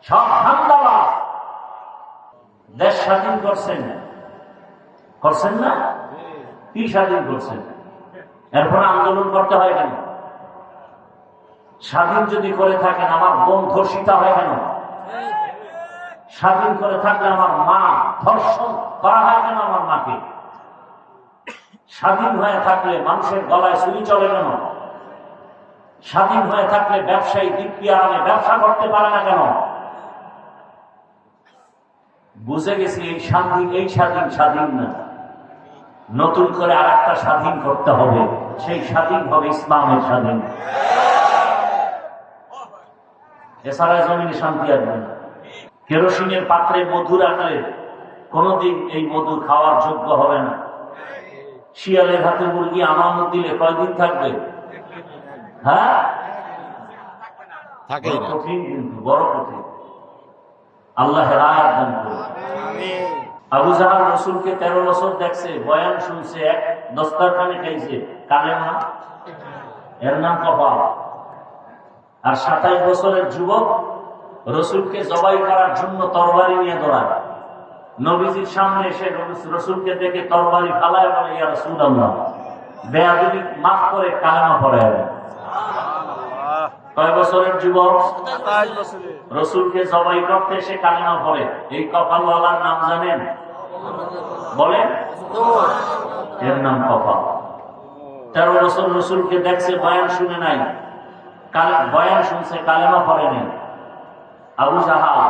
সব ধান্দাবাজ। দেশ স্বাধীন করছেন না? কি স্বাধীন করছেন? এরপর আন্দোলন করতে হয় কেন? স্বাধীন যদি করে থাকেন আমার বোন ধর্ষিতা হয় কেন? স্বাধীন করে থাকলে আমার মা ধর্ষণ করা হয় কেন? আমার মাকে স্বাধীন হয়ে থাকলে মানুষের গলায় ছুরি চলে কেন? স্বাধীন হয়ে থাকলে ব্যবসায়ী দিব্যি আরামে ব্যবসা করতে পারে না কেন? বুঝে গেছি এই স্বাধীন না, নতুন করে আর একটা স্বাধীন করতে হবে। সেই স্বাধীন হবে ইসলামের স্বাধীন। এছাড়া জমিনে শান্তি আসবে না। কেরোসিনের পাত্রে মধু রাখলে কোনদিন এই মধু খাওয়ার যোগ্য হবে না। শিয়ালের হাতে মুরগি আমানত দিলে কয়দিন থাকবে? হ্যাঁ, কঠিন, কিন্তু বড় কঠিন। আল্লাহ হেদায়েত দান করুন। আবু জাহাল রাসূলকে 13 বছর দেখছে, বয়ান শুনছে, এক দস্তরখানে খাইছে, কালেমা, এর নাম কফা। আর 27 বছরের যুবক রসুলকে জবাই করার জন্য তরবারি নিয়ে দৌড়ায়। নবীজির সামনে এসে রসুলকে দেখে তরবারি ফালায় বলে, ইয়া রাসূলুল্লাহ, বেয়াদবি মাফ করে কালেমা পড়ায়। কয় বছরের যুবক? 27 বছরের। রসুলকে জবাই করতে এসে কালেমা পড়ে। এই কপালওয়ালার নাম জানেন? বলেন। এর নাম কপাল। 13 বছর রসুলকে দেখছে, বয়ান শুনে নাই, বয়ান শুনছে, কালেমা পড়ে নাই। আবু জাহাল